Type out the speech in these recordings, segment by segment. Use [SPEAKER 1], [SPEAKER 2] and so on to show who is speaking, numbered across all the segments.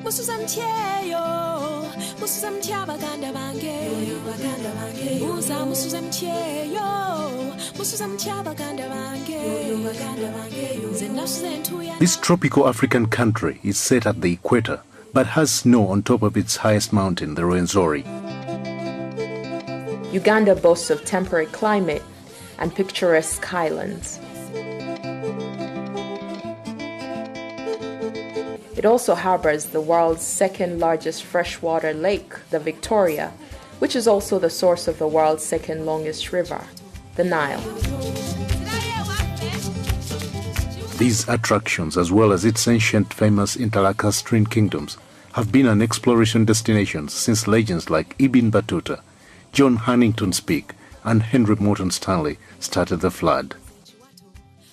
[SPEAKER 1] This tropical African country is set at the equator, but has snow on top of its highest mountain, the Rwenzori.
[SPEAKER 2] Uganda boasts of temperate climate and picturesque highlands. It also harbors the world's second largest freshwater lake, the Victoria, which is also the source of the world's second longest river, the Nile.
[SPEAKER 1] These attractions, as well as its ancient famous interlacustrine kingdoms, have been an exploration destination since legends like Ibn Battuta, John Huntington Speke, and Henry Morton Stanley started the flood.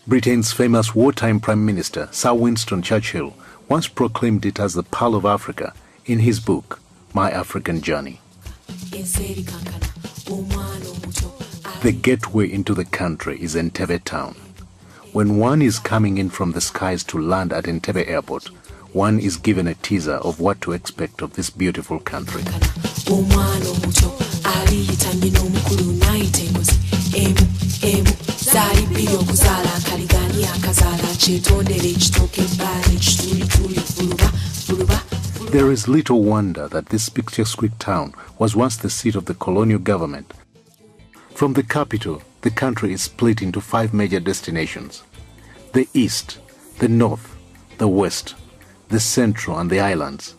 [SPEAKER 1] Britain's famous wartime Prime Minister, Sir Winston Churchill, once proclaimed it as the Pearl of Africa in his book, My African Journey. The gateway into the country is Entebbe town. When one is coming in from the skies to land at Entebbe Airport, one is given a teaser of what to expect of this beautiful country. There is little wonder that this picturesque town was once the seat of the colonial government. From the capital, the country is split into 5 major destinations: the east, the north, the west, the central, and the islands.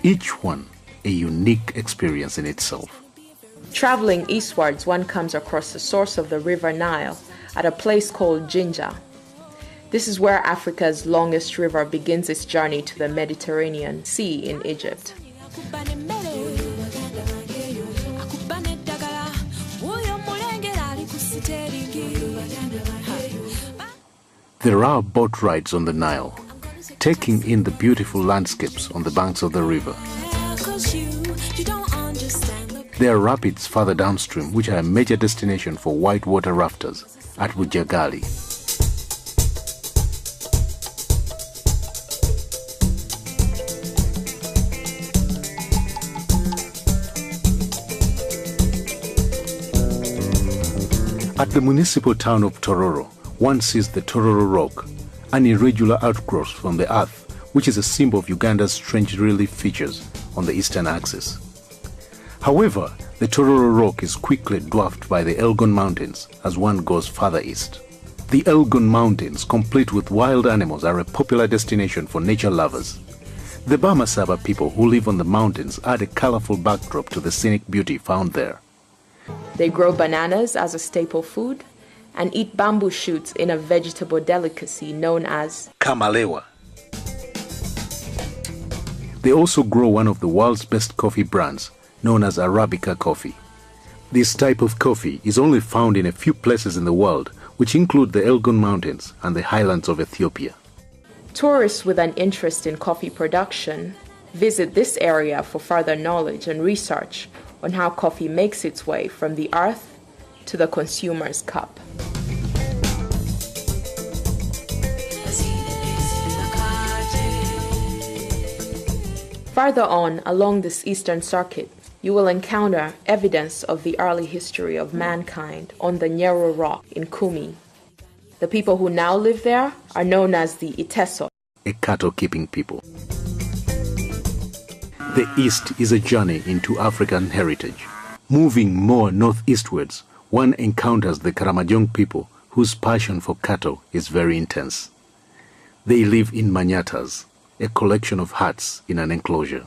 [SPEAKER 1] Each one a unique experience in itself.
[SPEAKER 2] Traveling eastwards, one comes across the source of the River Nile at a place called Jinja. This is where Africa's longest river begins its journey to the Mediterranean Sea in Egypt.
[SPEAKER 1] There are boat rides on the Nile, taking in the beautiful landscapes on the banks of the river. There are rapids further downstream, which are a major destination for whitewater rafters at Bujagali. At the municipal town of Tororo, one sees the Tororo Rock, an irregular outgrowth from the earth, which is a symbol of Uganda's strange relief features on the eastern axis. However, the Tororo Rock is quickly dwarfed by the Elgon Mountains as one goes further east. The Elgon Mountains, complete with wild animals, are a popular destination for nature lovers. The Bamasaba people who live on the mountains add a colorful backdrop to the scenic beauty found there.
[SPEAKER 2] They grow bananas as a staple food and eat bamboo shoots in a vegetable delicacy known as
[SPEAKER 1] kamalewa. They also grow one of the world's best coffee brands, known as Arabica coffee. This type of coffee is only found in a few places in the world, which include the Elgon Mountains and the highlands of Ethiopia.
[SPEAKER 2] Tourists with an interest in coffee production visit this area for further knowledge and research on how coffee makes its way from the earth to the consumer's cup. Further on along this eastern circuit, you will encounter evidence of the early history of mankind on the Nyero Rock in Kumi. The people who now live there are known as the Iteso,
[SPEAKER 1] a cattle-keeping people. The East is a journey into African heritage. Moving more northeastwards, one encounters the Karamojong people whose passion for cattle is very intense. They live in manyatas, a collection of huts in an enclosure.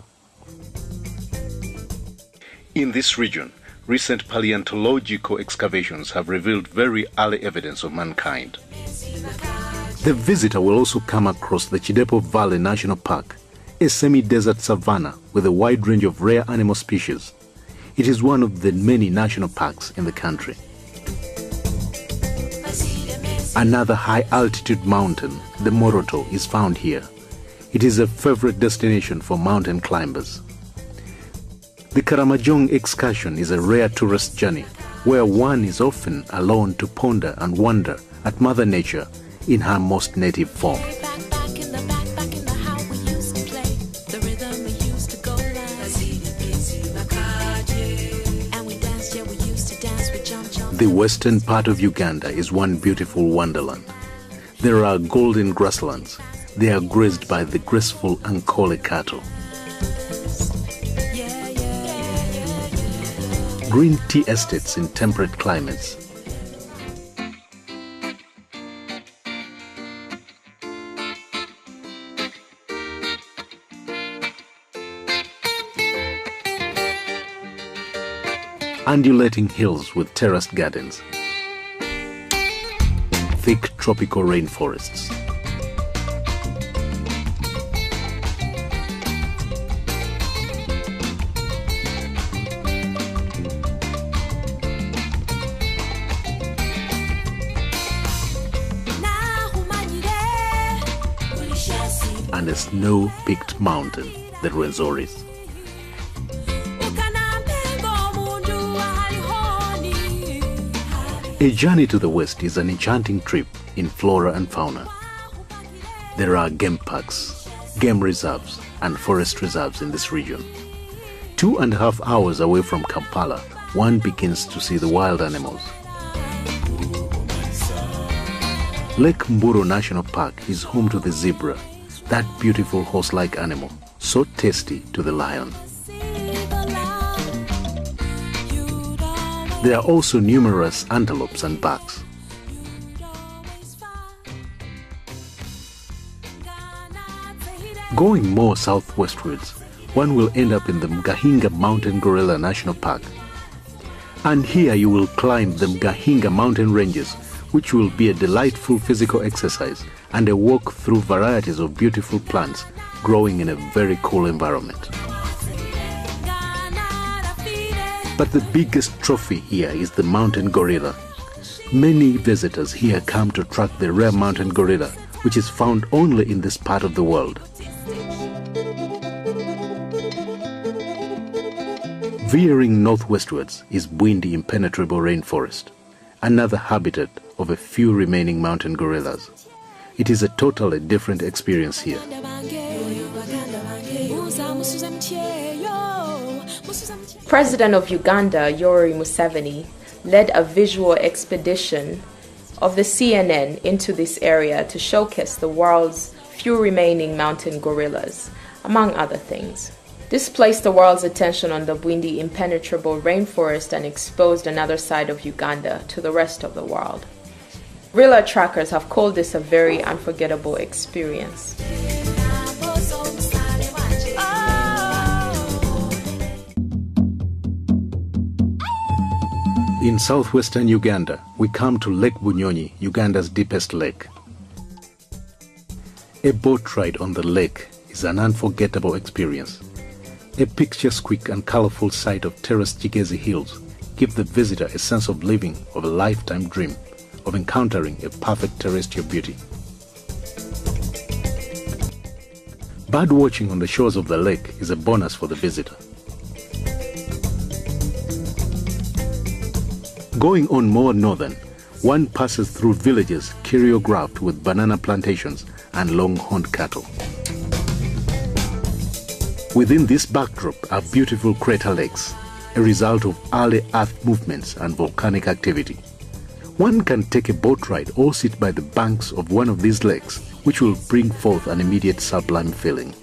[SPEAKER 1] In this region, recent paleontological excavations have revealed very early evidence of mankind. The visitor will also come across the Chidepo Valley National Park, a semi-desert savanna with a wide range of rare animal species. It is one of the many national parks in the country. Another high-altitude mountain, the Moroto, is found here. It is a favorite destination for mountain climbers. The Karamojong excursion is a rare tourist journey where one is often alone to ponder and wonder at Mother Nature in her most native form. The western part of Uganda is one beautiful wonderland. There are golden grasslands. They are grazed by the graceful Ankole cattle. Green tea estates in temperate climates. Undulating hills with terraced gardens. Thick tropical rainforests. And a snow-peaked mountain, the Rwenzoris. A journey to the west is an enchanting trip in flora and fauna. There are game parks, game reserves, and forest reserves in this region. 2.5 hours away from Kampala, one begins to see the wild animals. Lake Mburo National Park is home to the zebra, that beautiful horse-like animal, so tasty to the lion. There are also numerous antelopes and bucks. Going more southwestwards, one will end up in the Mgahinga Mountain Gorilla National Park. And here you will climb the Mgahinga mountain ranges, which will be a delightful physical exercise and a walk through varieties of beautiful plants growing in a very cool environment. But the biggest trophy here is the mountain gorilla. Many visitors here come to track the rare mountain gorilla, which is found only in this part of the world. Veering northwestwards is Bwindi impenetrable rainforest, another habitat of a few remaining mountain gorillas. It is a totally different experience here.
[SPEAKER 2] President of Uganda, Yoweri Museveni, led a visual expedition of the CNN into this area to showcase the world's few remaining mountain gorillas, among other things. This placed the world's attention on the Bwindi impenetrable rainforest and exposed another side of Uganda to the rest of the world. Gorilla trackers have called this a very unforgettable experience.
[SPEAKER 1] In southwestern Uganda, we come to Lake Bunyonyi, Uganda's deepest lake. A boat ride on the lake is an unforgettable experience. A picturesque and colorful sight of terraced Kigezi Hills give the visitor a sense of living of a lifetime dream of encountering a perfect terrestrial beauty. Bird watching on the shores of the lake is a bonus for the visitor. Going on more northern, one passes through villages choreographed with banana plantations and long-horned cattle. Within this backdrop are beautiful crater lakes, a result of early earth movements and volcanic activity. One can take a boat ride or sit by the banks of one of these lakes, which will bring forth an immediate sublime feeling.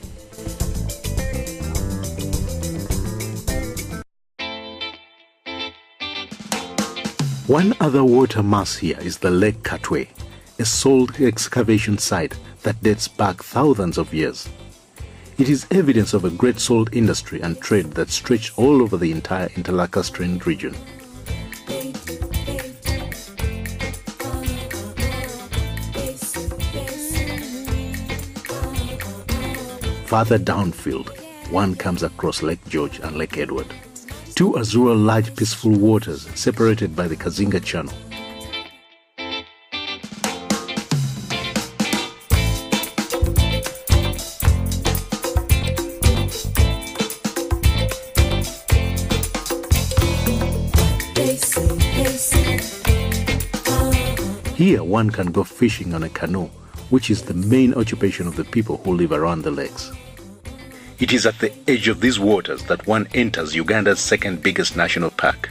[SPEAKER 1] One other water mass here is the Lake Katwe, a salt excavation site that dates back thousands of years. It is evidence of a great salt industry and trade that stretched all over the entire Interlacustrine region. Farther downfield, one comes across Lake George and Lake Edward, two azure large peaceful waters separated by the Kazinga Channel. Here one can go fishing on a canoe, which is the main occupation of the people who live around the lakes. It is at the edge of these waters that one enters Uganda's second biggest national park,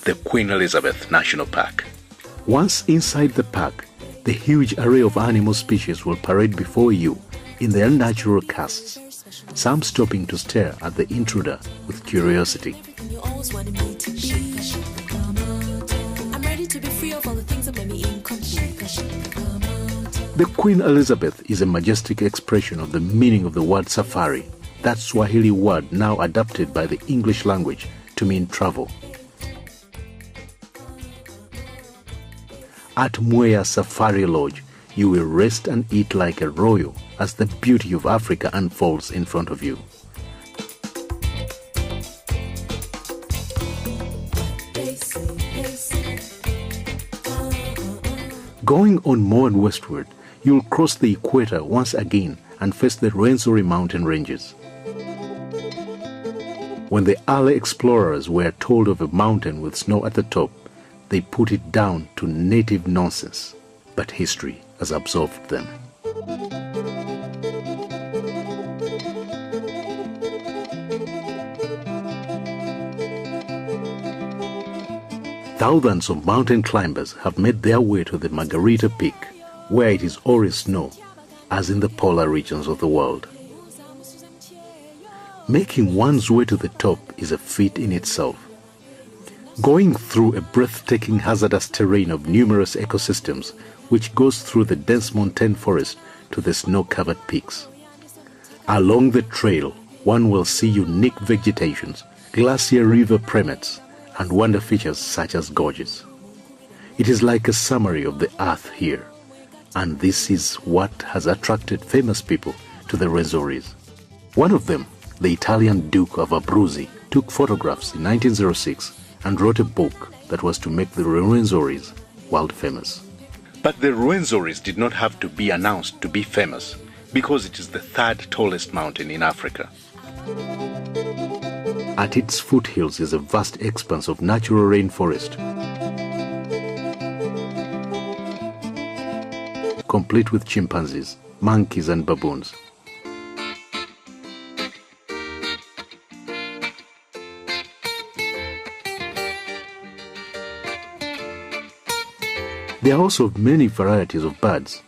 [SPEAKER 1] the Queen Elizabeth National Park. Once inside the park, the huge array of animal species will parade before you in their natural casts, some stopping to stare at the intruder with curiosity. The Queen Elizabeth is a majestic expression of the meaning of the word safari, that Swahili word now adapted by the English language to mean travel. At Mwea Safari Lodge, you will rest and eat like a royal as the beauty of Africa unfolds in front of you. Going on more westward, you'll cross the equator once again and face the Rwenzori mountain ranges. When the early explorers were told of a mountain with snow at the top, they put it down to native nonsense, but history has absolved them. Thousands of mountain climbers have made their way to the Margarita Peak, where it is always snow, as in the polar regions of the world. Making one's way to the top is a feat in itself. Going through a breathtaking hazardous terrain of numerous ecosystems which goes through the dense montane forest to the snow-covered peaks. Along the trail, one will see unique vegetations, glacier river primates, and wonder features such as gorges. It is like a summary of the earth here, and this is what has attracted famous people to the Rwenzoris. One of them, the Italian Duke of Abruzzi, took photographs in 1906 and wrote a book that was to make the Rwenzoris world famous. But the Rwenzoris did not have to be announced to be famous, because it is the third tallest mountain in Africa. At its foothills is a vast expanse of natural rainforest, complete with chimpanzees, monkeys and baboons. There are also many varieties of birds.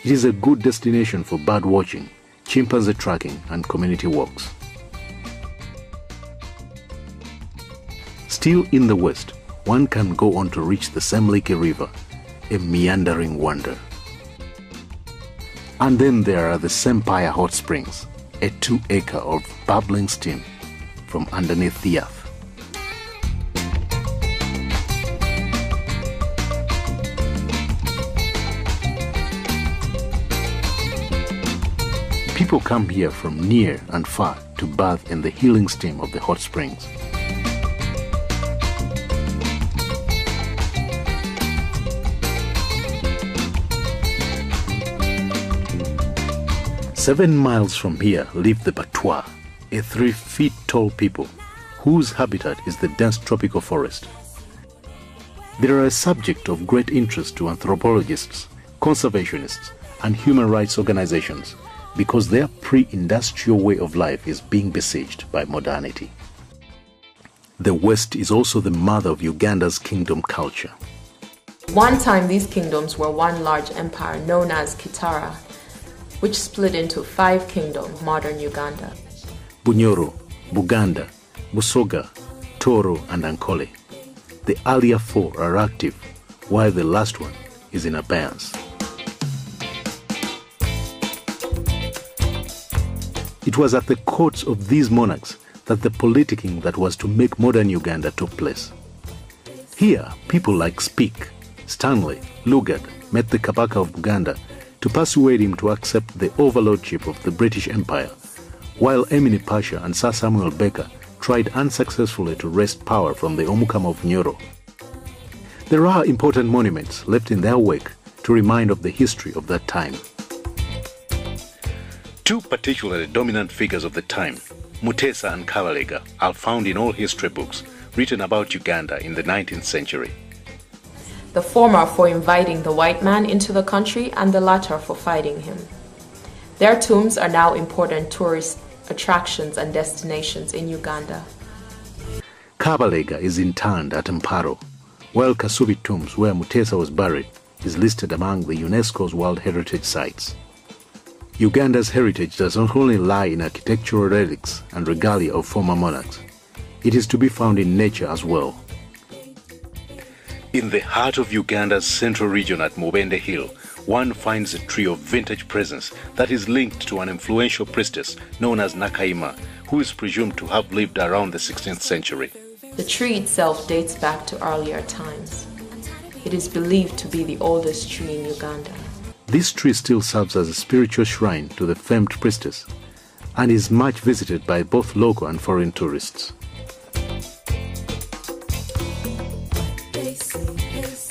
[SPEAKER 1] It is a good destination for bird watching, chimpanzee tracking and community walks. Still in the west, one can go on to reach the Semliki River, a meandering wonder. And then there are the Sempire Hot Springs, a 2-acre of bubbling steam from underneath the earth. People come here from near and far to bathe in the healing steam of the hot springs. Seven miles from here live the Batwa, a 3-feet-tall people whose habitat is the dense tropical forest. They are a subject of great interest to anthropologists, conservationists, and human rights organizations because their pre-industrial way of life is being besieged by modernity. The West is also the mother of Uganda's kingdom culture.
[SPEAKER 2] One time these kingdoms were one large empire known as Kitara, which split into 5 kingdoms, modern Uganda.
[SPEAKER 1] Bunyoro, Buganda, Busoga, Toro, and Ankole. The earlier 4 are active, while the last one is in abeyance. It was at the courts of these monarchs that the politicking that was to make modern Uganda took place. Here, people like Speke, Stanley, Lugard met the Kabaka of Buganda to persuade him to accept the overlordship of the British Empire, while Emini Pasha and Sir Samuel Baker tried unsuccessfully to wrest power from the Omukama of Nyoro. There are important monuments left in their wake to remind of the history of that time. 2 particularly dominant figures of the time, Mutesa and Kabalega, are found in all history books written about Uganda in the 19th century.
[SPEAKER 2] The former for inviting the white man into the country and the latter for fighting him. Their tombs are now important tourist attractions and destinations in Uganda.
[SPEAKER 1] Kabalega is interred at Mparo, while Kasubi Tombs, where Mutesa was buried, is listed among the UNESCO's World Heritage Sites. Uganda's heritage does not only lie in architectural relics and regalia of former monarchs. It is to be found in nature as well. In the heart of Uganda's central region at Mubende Hill, one finds a tree of vintage presence that is linked to an influential priestess known as Nakaima, who is presumed to have lived around the 16th century.
[SPEAKER 2] The tree itself dates back to earlier times. It is believed to be the oldest tree in Uganda.
[SPEAKER 1] This tree still serves as a spiritual shrine to the famed priestess and is much visited by both local and foreign tourists.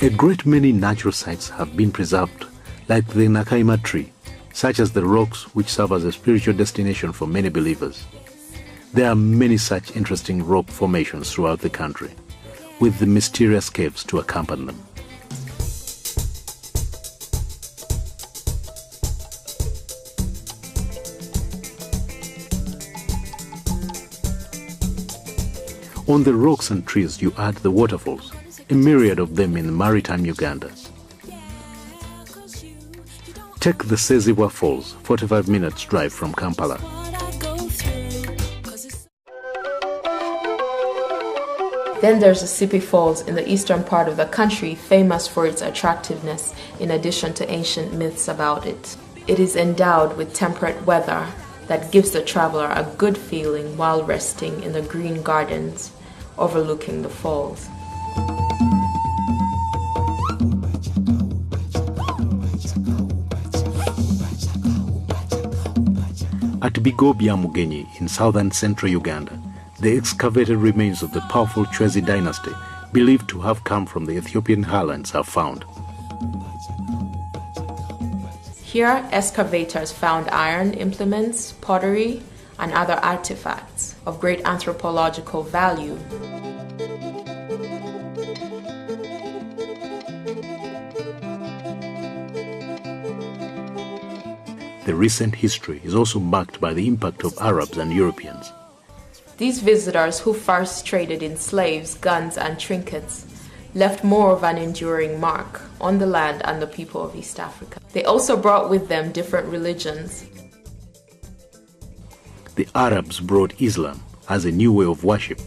[SPEAKER 1] A great many natural sites have been preserved, like the Nakaima tree, such as the rocks which serve as a spiritual destination for many believers. There are many such interesting rock formations throughout the country, with the mysterious caves to accompany them. On the rocks and trees you add the waterfalls, a myriad of them in maritime Uganda. Take the Sezibwa Falls, 45 minutes drive from Kampala.
[SPEAKER 2] Then there's the Sipi Falls in the eastern part of the country, famous for its attractiveness in addition to ancient myths about it. It is endowed with temperate weather that gives the traveler a good feeling while resting in the green gardens overlooking the falls.
[SPEAKER 1] At Bigobya Mugenyi in southern central Uganda, the excavated remains of the powerful Chwezi dynasty, believed to have come from the Ethiopian highlands, are found.
[SPEAKER 2] Here, excavators found iron implements, pottery, and other artifacts of great anthropological value.
[SPEAKER 1] The recent history is also marked by the impact of Arabs and Europeans.
[SPEAKER 2] These visitors, who first traded in slaves, guns, and trinkets, left more of an enduring mark on the land and the people of East Africa. They also brought with them different religions.
[SPEAKER 1] The Arabs brought Islam as a new way of worship.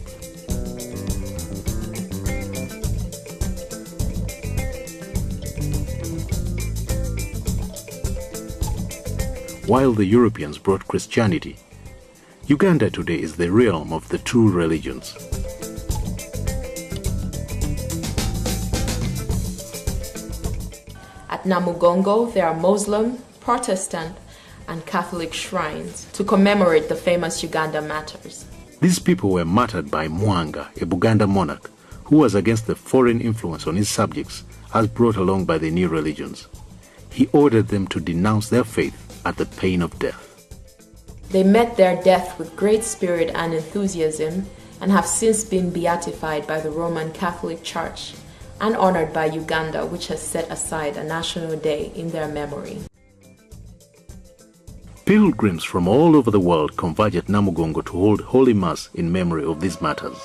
[SPEAKER 1] While the Europeans brought Christianity, Uganda today is the realm of the two religions.
[SPEAKER 2] At Namugongo, there are Muslim, Protestant, and Catholic shrines to commemorate the famous Uganda martyrs.
[SPEAKER 1] These people were martyred by Mwanga, a Buganda monarch, who was against the foreign influence on his subjects as brought along by the new religions. He ordered them to denounce their faith at the pain of death.
[SPEAKER 2] They met their death with great spirit and enthusiasm and have since been beatified by the Roman Catholic Church and honored by Uganda, which has set aside a national day in their memory.
[SPEAKER 1] Pilgrims from all over the world converge at Namugongo to hold Holy Mass in memory of these martyrs.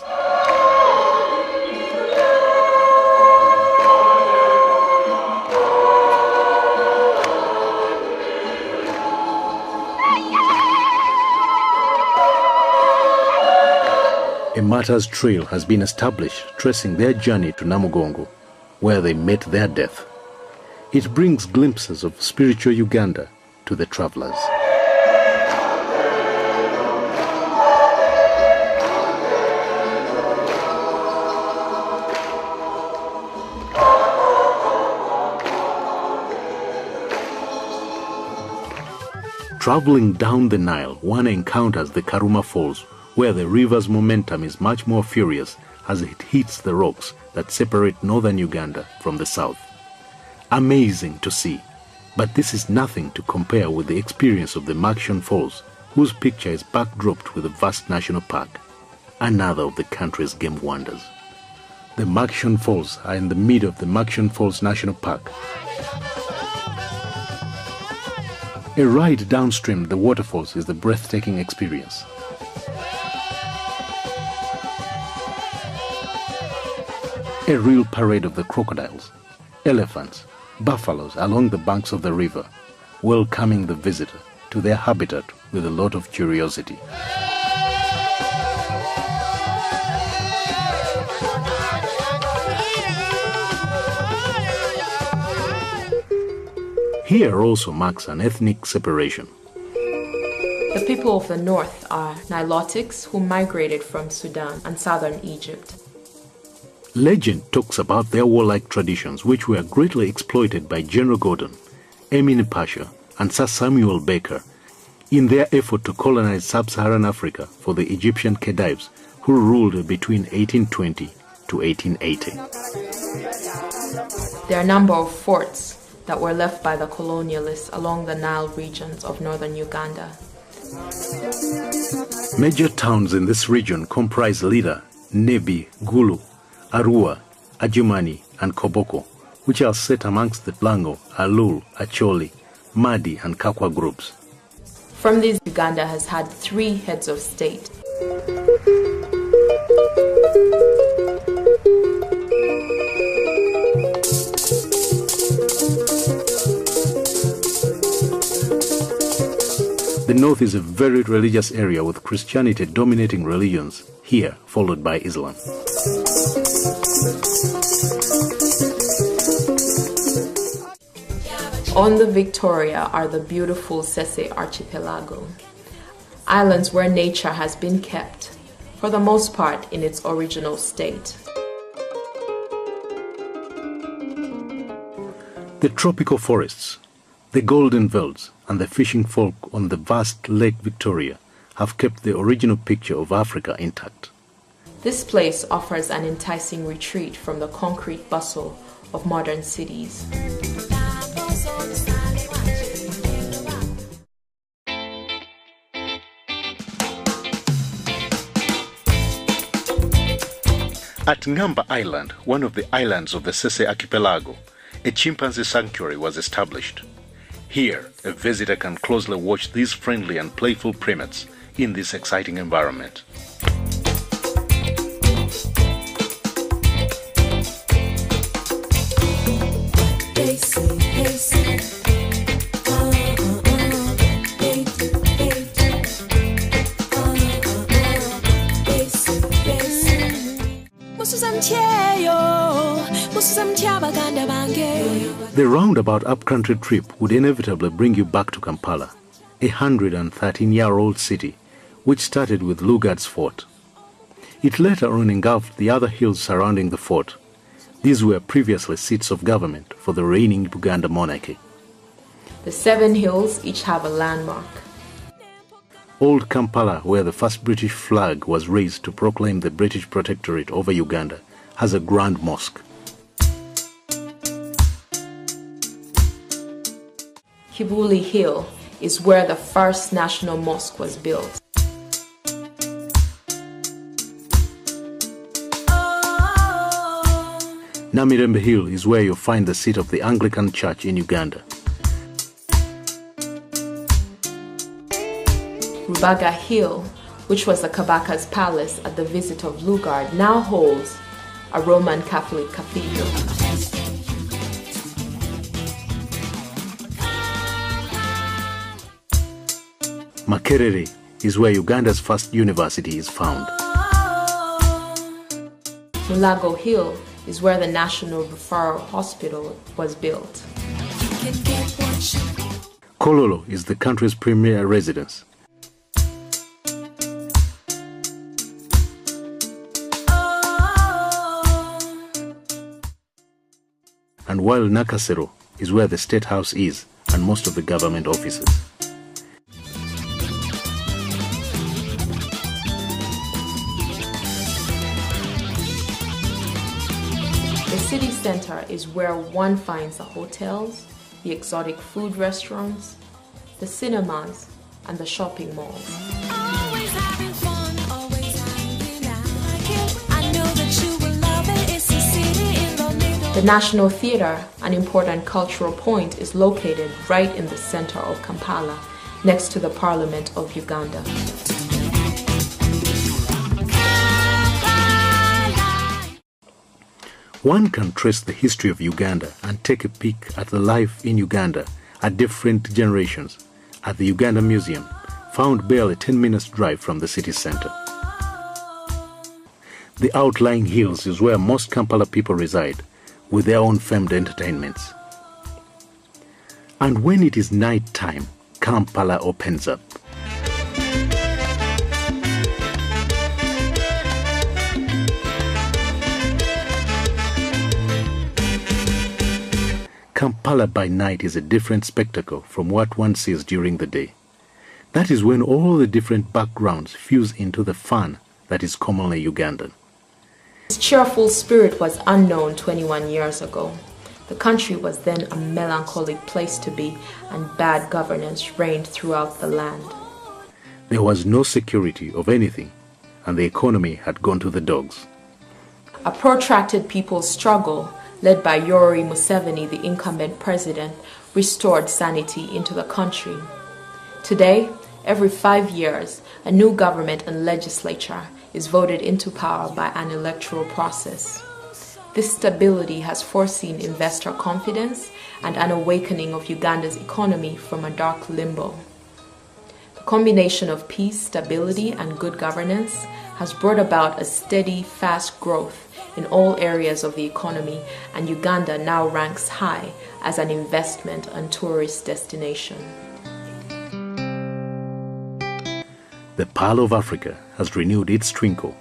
[SPEAKER 1] A martyr's trail has been established tracing their journey to Namugongo, where they met their death. It brings glimpses of spiritual Uganda to the travelers. Traveling down the Nile, one encounters the Karuma Falls, where the river's momentum is much more furious as it hits the rocks that separate northern Uganda from the south. Amazing to see, but this is nothing to compare with the experience of the Makshan Falls, whose picture is backdropped with a vast national park, another of the country's game wonders. The Makshan Falls are in the middle of the Makshan Falls National Park. A ride downstream the waterfalls is the breathtaking experience. A real parade of the crocodiles, elephants, buffaloes along the banks of the river, welcoming the visitor to their habitat with a lot of curiosity. Here also marks an ethnic separation.
[SPEAKER 2] The people of the north are Nilotics who migrated from Sudan and southern Egypt.
[SPEAKER 1] Legend talks about their warlike traditions, which were greatly exploited by General Gordon, Emin Pasha, and Sir Samuel Baker in their effort to colonize sub-Saharan Africa for the Egyptian Khedives who ruled between 1820 to 1880.
[SPEAKER 2] There are a number of forts that were left by the colonialists along the Nile regions of northern Uganda.
[SPEAKER 1] Major towns in this region comprise Lida, Nebi, Gulu, Arua, Adjumani, and Koboko, which are set amongst the Lango, Alul, Acholi, Madi, and Kakwa groups.
[SPEAKER 2] From these, Uganda has had 3 heads of state.
[SPEAKER 1] The north is a very religious area with Christianity dominating religions, here followed by Islam.
[SPEAKER 2] On the Victoria are the beautiful Sese Archipelago, islands where nature has been kept, for the most part, in its original state.
[SPEAKER 1] The tropical forests, the golden velds, and the fishing folk on the vast Lake Victoria have kept the original picture of Africa intact.
[SPEAKER 2] This place offers an enticing retreat from the concrete bustle of modern cities.
[SPEAKER 1] At Ngamba Island, one of the islands of the Sese Archipelago, a chimpanzee sanctuary was established. Here, a visitor can closely watch these friendly and playful primates in this exciting environment. The roundabout upcountry trip would inevitably bring you back to Kampala, a 113-year-old city which started with Lugard's fort. It later on engulfed the other hills surrounding the fort. These were previously seats of government for the reigning Buganda monarchy.
[SPEAKER 2] The 7 hills each have a landmark.
[SPEAKER 1] Old Kampala, where the first British flag was raised to proclaim the British protectorate over Uganda, has a grand mosque.
[SPEAKER 2] Kibuli Hill is where the first national mosque was built.
[SPEAKER 1] Namirembe Hill is where you'll find the seat of the Anglican Church in Uganda.
[SPEAKER 2] Rubaga Hill, which was the Kabaka's palace at the visit of Lugard, now holds a Roman Catholic cathedral.
[SPEAKER 1] Makerere is where Uganda's first university is found.
[SPEAKER 2] Mulago Hill is where the National Referral Hospital was built.
[SPEAKER 1] Kololo is the country's premier residence. And while Nakasero is where the State House is and most of the government offices.
[SPEAKER 2] The city center is where one finds the hotels, the exotic food restaurants, the cinemas, and the shopping malls. The National Theatre, an important cultural point, is located right in the center of Kampala, next to the Parliament of Uganda.
[SPEAKER 1] One can trace the history of Uganda and take a peek at the life in Uganda at different generations at the Uganda Museum, found barely 10 minutes drive from the city center. The outlying hills is where most Kampala people reside, with their own famed entertainments. And when it is night time, Kampala opens up. Kampala by night is a different spectacle from what one sees during the day. That is when all the different backgrounds fuse into the fun that is commonly Ugandan.
[SPEAKER 2] This cheerful spirit was unknown 21 years ago. The country was then a melancholic place to be, and bad governance reigned throughout the land.
[SPEAKER 1] There was no security of anything, and the economy had gone to the dogs.
[SPEAKER 2] A protracted people's struggle, led by Yoweri Museveni, the incumbent president, restored sanity into the country. Today, every 5 years, a new government and legislature is voted into power by an electoral process. This stability has foreseen investor confidence and an awakening of Uganda's economy from a dark limbo. The combination of peace, stability, and good governance has brought about a steady, fast growth in all areas of the economy, and Uganda now ranks high as an investment and tourist destination.
[SPEAKER 1] The Pearl of Africa has renewed its twinkle,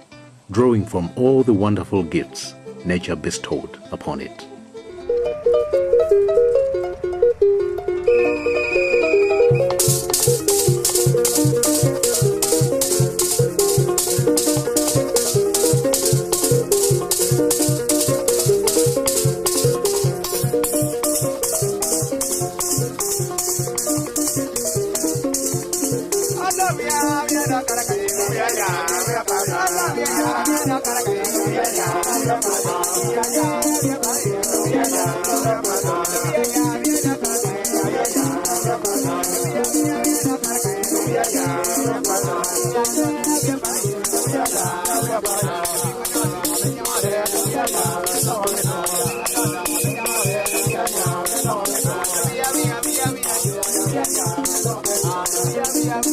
[SPEAKER 1] drawing from all the wonderful gifts nature bestowed upon it.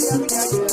[SPEAKER 3] Yeah.